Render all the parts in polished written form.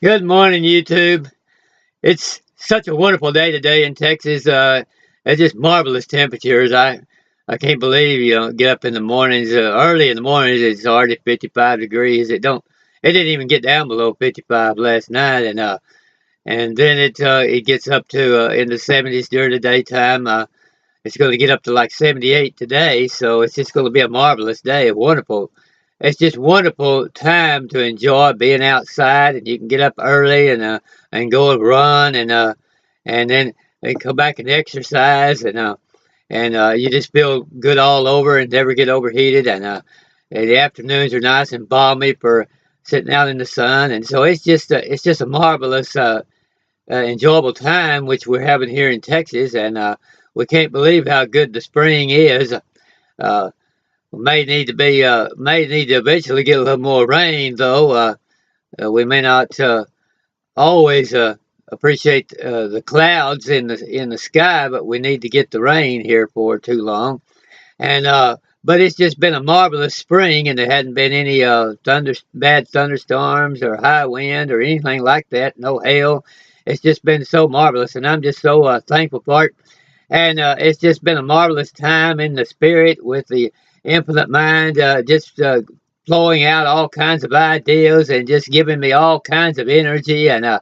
Good morning, YouTube. It's such a wonderful day today in Texas. It's just marvelous temperatures. I can't believe get up in the mornings, early in the mornings. It's already 55 degrees. It didn't even get down below 55 last night, and then it gets up to in the 70s during the daytime. It's going to get up to like 78 today, so it's just going to be a marvelous day. Wonderful. It's just wonderful time to enjoy being outside, and you can get up early and go and run and then and come back and exercise and you just feel good all over and never get overheated and the afternoons are nice and balmy for sitting out in the sun, and so it's just a marvelous enjoyable time which we're having here in Texas, and we can't believe how good the spring is. Uh, may need to eventually get a little more rain, though. We may not always appreciate the clouds in the sky, but we need to get the rain here for too long. And but it's just been a marvelous spring, and there hadn't been any bad thunderstorms or high wind or anything like that. No hail. It's just been so marvelous, and I'm just so thankful for it. And it's just been a marvelous time in the spirit with the infinite mind, just flowing out all kinds of ideas and just giving me all kinds of energy and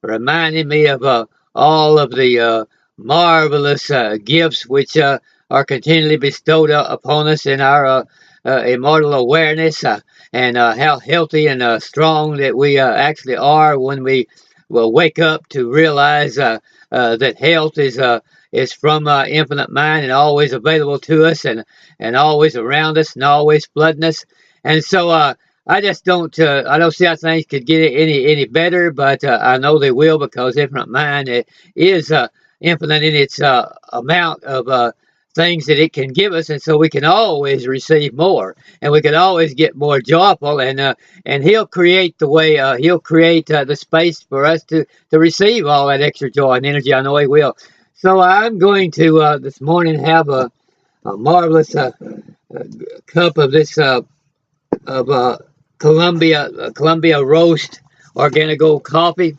reminding me of all of the marvelous gifts which are continually bestowed upon us in our immortal awareness, and how healthy and strong that we actually are when we will wake up to realize that health is from infinite mind and always available to us and always around us and always flooding us. And so I just I don't see how things could get any better, but I know they will because infinite mind is infinite in its amount of things that it can give us, and so we can always receive more, and we can always get more joyful, and he'll create the way, he'll create the space for us to receive all that extra joy and energy. I know he will. So I'm going to this morning have a marvelous cup of this of Columbia roast organic gold coffee,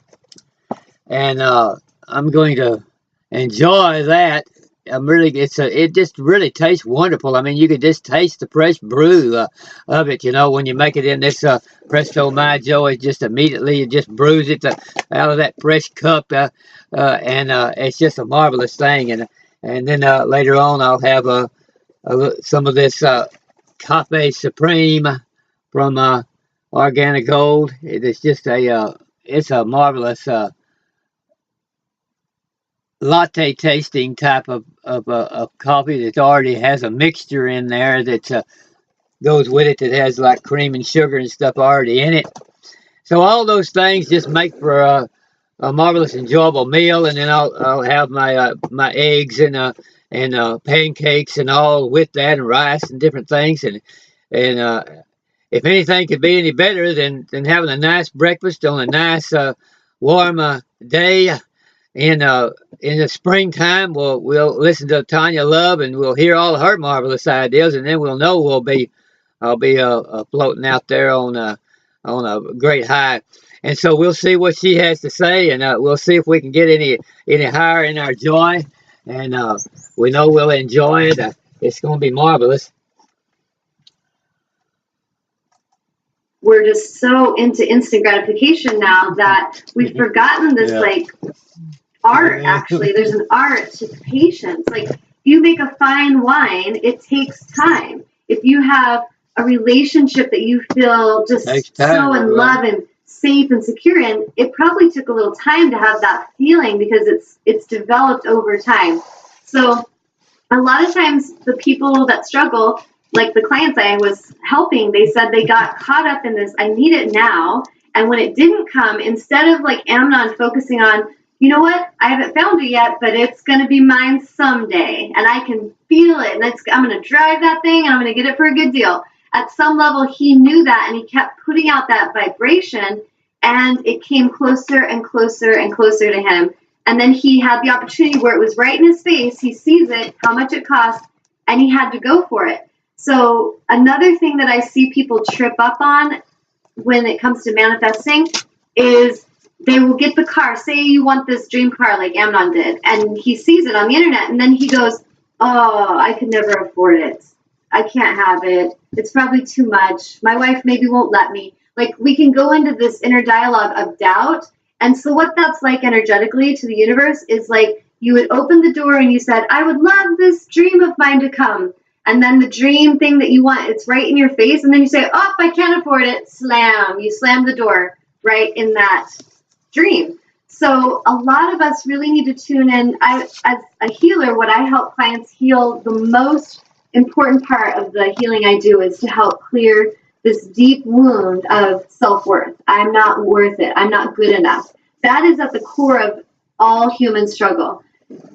and I'm going to enjoy that. It just really tastes wonderful. I mean, you could just taste the fresh brew of it. You know, when you make it in this Presto Maggio, it just immediately it just brews it out of that fresh cup, and it's just a marvelous thing. And then later on, I'll have some of this Cafe Supreme from Organic Gold. It's just it's a marvelous latte tasting type of coffee that already has a mixture in there that goes with it that has like cream and sugar and stuff already in it. So all those things just make for a marvelous, enjoyable meal. And then I'll have my eggs and pancakes and all with that, and rice and different things. And if anything could be any better than having a nice breakfast on a nice warm day in the springtime, we'll listen to Tanya Love and we'll hear all her marvelous ideas, and then we'll know I'll be floating out there on a great high, and so we'll see what she has to say, and we'll see if we can get any higher in our joy, and we know we'll enjoy it. It's going to be marvelous. We're just so into instant gratification now that we've forgotten this art. Actually, there's an art to patience. Like, if you make a fine wine, it takes time. If you have a relationship that you feel just so in love and safe and secure in, it probably took a little time to have that feeling because it's developed over time. So a lot of times the people that struggle, like the clients I was helping, they said they got caught up in this, I need it now. And when it didn't come, instead of like Amnon focusing on, you know what, I haven't found it yet, but it's going to be mine someday. And I can feel it. And I'm going to drive that thing and I'm going to get it for a good deal. At some level, he knew that, and he kept putting out that vibration, and it came closer and closer and closer to him. And then he had the opportunity where it was right in his face. He sees it, how much it costs, and he had to go for it. So another thing that I see people trip up on when it comes to manifesting is they will get the car. Say you want this dream car like Amnon did, and he sees it on the internet, and then he goes, oh, I could never afford it. I can't have it. It's probably too much. My wife maybe won't let me. Like, we can go into this inner dialogue of doubt. And so what that's like energetically to the universe is like you would open the door and you said, I would love this dream of mine to come. And then the dream thing that you want, it's right in your face. And then you say, oh, I can't afford it. Slam. You slam the door right in that dream. So a lot of us really need to tune in. As a healer, what I help clients heal, the most important part of the healing I do is to help clear this deep wound of self-worth. I'm not worth it. I'm not good enough. That is at the core of all human struggle.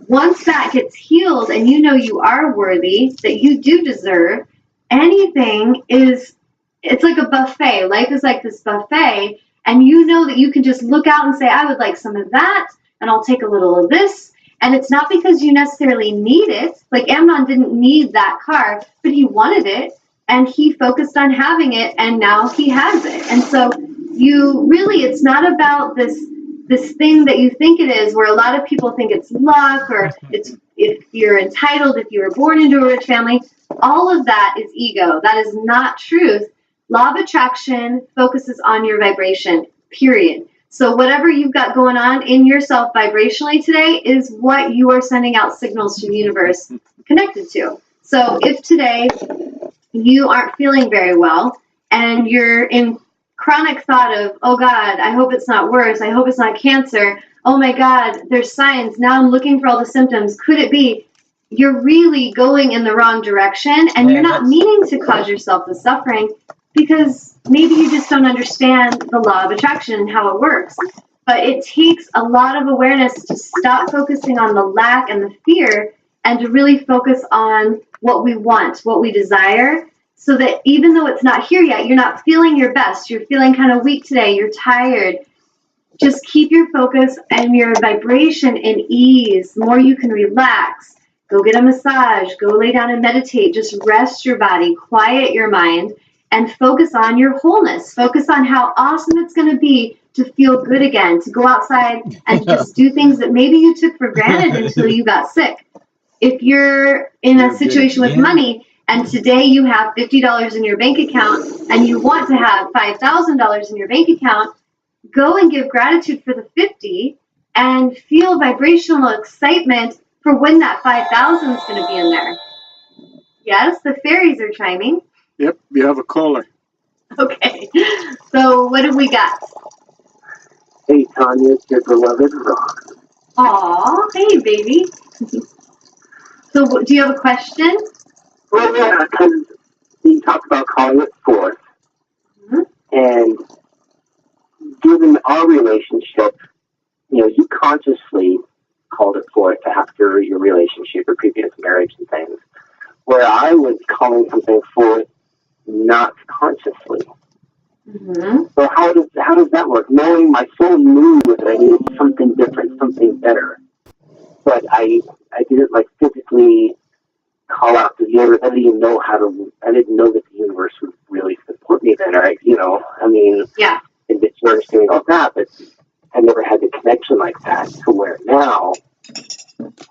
Once that gets healed and you know you are worthy, that you do deserve, anything is, it's like a buffet. Life is like this buffet, and you know that you can just look out and say, I would like some of that, and I'll take a little of this. And it's not because you necessarily need it. Like Amnon didn't need that car, but he wanted it, and he focused on having it, and now he has it. And so you really, it's not about this thing that you think it is, where a lot of people think it's luck, or it's if you're entitled, if you were born into a rich family. All of that is ego. That is not truth. Law of attraction focuses on your vibration, period. So whatever you've got going on in yourself vibrationally today is what you are sending out signals to the universe connected to. So if today you aren't feeling very well and you're in chronic thought of, oh God, I hope it's not worse. I hope it's not cancer. Oh my God, there's signs. Now I'm looking for all the symptoms. Could it be? You're really going in the wrong direction, and you're not meaning to cause yourself the suffering, because maybe you just don't understand the law of attraction and how it works. But it takes a lot of awareness to stop focusing on the lack and the fear and to really focus on what we want, what we desire, so that even though it's not here yet, you're not feeling your best, you're feeling kind of weak today, you're tired, just keep your focus and your vibration in ease. The more you can relax, go get a massage, go lay down and meditate, just rest your body, quiet your mind, and focus on your wholeness. Focus on how awesome it's going to be to feel good again, to go outside and just do things that maybe you took for granted until you got sick. If you're in a situation with money and today you have $50 in your bank account and you want to have $5,000 in your bank account, go and give gratitude for the 50 and feel vibrational excitement for when that 5,000 is going to be in there. Yes, the fairies are chiming. Yep, you have a caller. Okay, so what do we got? Hey, Tanya, it's your beloved Rock. Aw, hey, baby. So do you have a question? Well, yeah, because you talked about calling it forth. Mm-hmm. And given our relationship, you know, you consciously called it forth after your relationship or previous marriage and things, where I was calling something forth not consciously. Mm-hmm. So how does that work? Knowing my soul knew that I needed something different, something better, but I didn't like physically call out to the universe. I didn't know that the universe would really support me then. Yeah. And just understanding all that, but I never had the connection like that to where now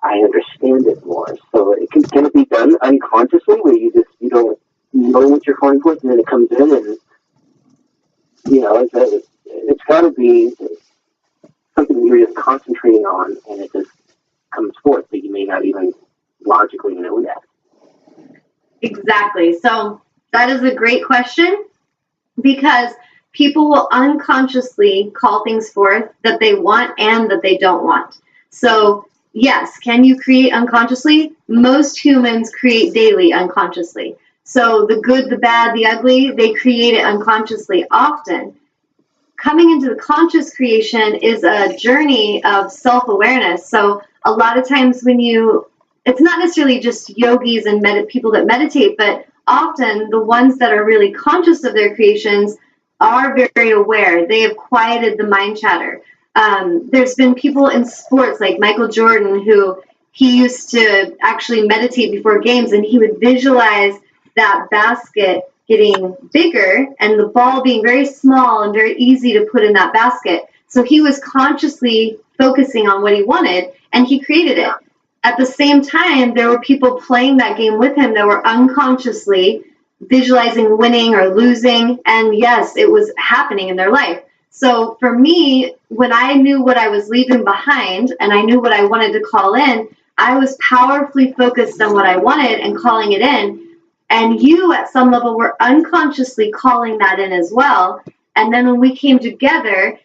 I understand it more. So can it be done unconsciously, where you don't know what you're calling for, and then it comes in, and you know, it's got to be something that you're just concentrating on, and it just comes forth, but you may not even logically know that. Exactly. So that is a great question, because people will unconsciously call things forth that they want and that they don't want. So yes, can you create unconsciously? Most humans create daily unconsciously. So the good, the bad, the ugly, they create it unconsciously often. Coming into the conscious creation is a journey of self-awareness. So a lot of times it's not necessarily just yogis and people that meditate, but often the ones that are really conscious of their creations are very aware. They have quieted the mind chatter. There's been people in sports like Michael Jordan, who he used to actually meditate before games, and he would visualize that basket getting bigger and the ball being very small and very easy to put in that basket. So he was consciously focusing on what he wanted, and he created it. At the same time, there were people playing that game with him that were unconsciously visualizing winning or losing, and yes, it was happening in their life. So for me, when I knew what I was leaving behind and I knew what I wanted to call in, I was powerfully focused on what I wanted and calling it in. And you, at some level, were unconsciously calling that in as well. And then when we came together,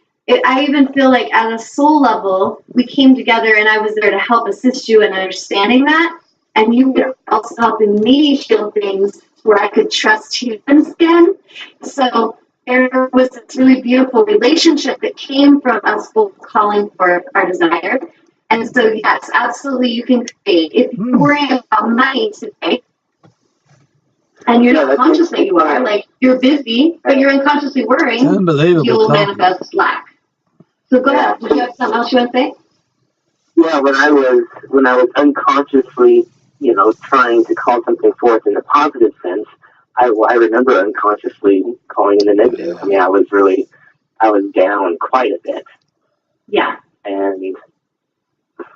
I even feel like at a soul level, we came together and I was there to help assist you in understanding that. And you were also helping me feel things where I could trust you again. So there was this really beautiful relationship that came from us both calling for our desire. And so, yes, absolutely, you can create. If you're worrying about money today, and you're not conscious that you are, like you're busy, but you're unconsciously worrying, you'll manifest lack. So go ahead. Did you have something else you want to say? Yeah, when I was unconsciously, trying to call something forth in a positive sense, I remember unconsciously calling in the negative. I mean, I was down quite a bit. Yeah. And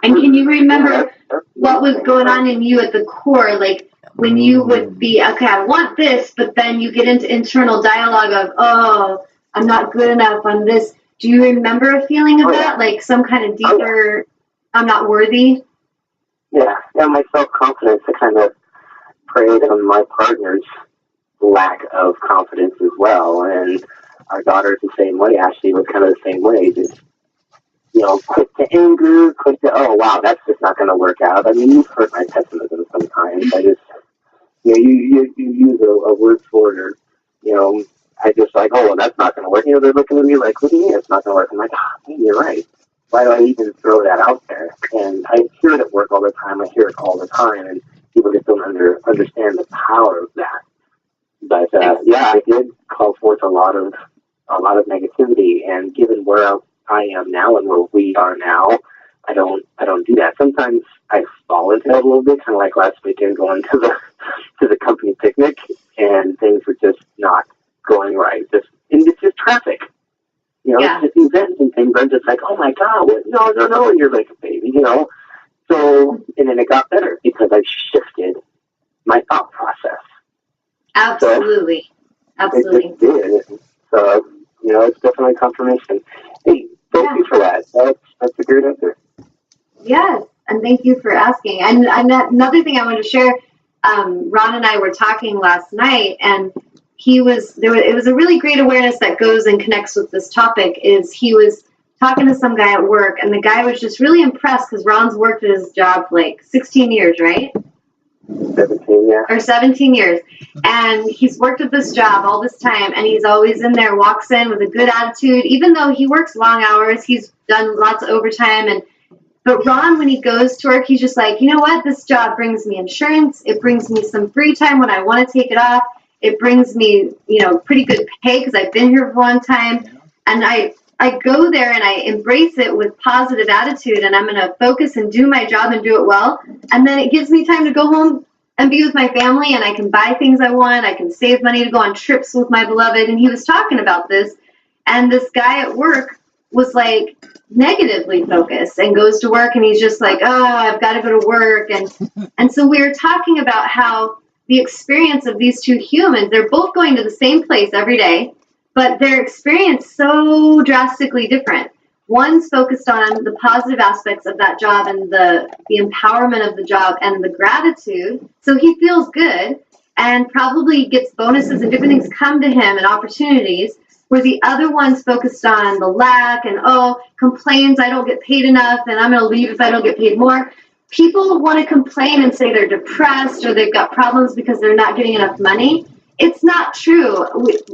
can you remember what was going on in you at the core? Like when you would be, okay, I want this, but then you get into internal dialogue of, oh, I'm not good enough on this. Do you remember a feeling of that? Like some kind of deeper, I'm not worthy? Yeah, my self-confidence, I kind of preyed on my partner's lack of confidence as well. And our daughter's the same way. Ashley was kind of the same way. Just, quick to anger, quick to, oh, wow, that's just not going to work out. I mean, you've heard my pessimism sometimes. I just, you use a word for it, or, I just like, oh, well, that's not going to work. They're looking at me like, what do you mean it's not going to work? I'm like, you're right. Why do I even throw that out there? And I hear it at work all the time. I hear it all the time, and people just don't understand the power of that. But I did call forth a lot of negativity, and given where I am now and where we are now, I don't do that. Sometimes I fall into that a little bit, kind of like last weekend going to the company picnic, and things were just not going right. It's just traffic. It's just events and things. I'm just like, oh my God, no, and you're like a baby, So, and then it got better because I shifted my thought process. Absolutely. So it just did. So, it's definitely confirmation. Hey, thank you for that. That's a great answer. Yes, and thank you for asking. And another thing I wanted to share, Ron and I were talking last night, and it was a really great awareness that goes and connects with this topic. Is he was talking to some guy at work, and the guy was just really impressed because Ron's worked at his job for like 16 years, right? 17, yeah. Or 17 years. And he's worked at this job all this time, and he's always in there, walks in with a good attitude. Even though he works long hours, he's done lots of overtime. But Ron, when he goes to work, he's just like, you know what? This job brings me insurance. It brings me some free time when I want to take it off. It brings me, pretty good pay because I've been here for a long time. And I go there and I embrace it with positive attitude, and I'm going to focus and do my job and do it well. And then it gives me time to go home and be with my family, and I can buy things I want. I can save money to go on trips with my beloved. And he was talking about this, and this guy at work was like negatively focused and goes to work, and he's just like, oh, I've got to go to work. And so we were talking about how the experience of these two humans, they're both going to the same place every day, but their experience so drastically different. One's focused on the positive aspects of that job and the empowerment of the job and the gratitude. So he feels good and probably gets bonuses and different things come to him and opportunities, where the other one's focused on the lack and, complains I don't get paid enough and I'm going to leave if I don't get paid more. People want to complain and say they're depressed or they've got problems because they're not getting enough money. It's not true.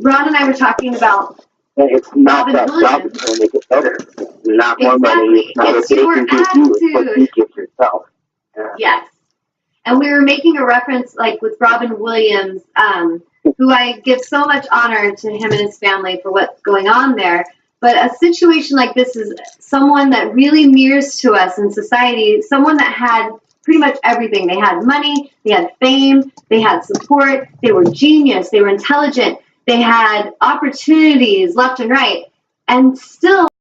Ron and I were talking about it's not that job that's going to make it better. Not more money. It's not it's your attitude. It's what you give yourself. Yeah. Yes. And we were making a reference like with Robin Williams, who I give so much honor to him and his family for what's going on there. But a situation like this is someone that really mirrors to us in society, someone that had pretty much everything. They had money, they had fame, they had support, they were genius, they were intelligent, they had opportunities left and right, and still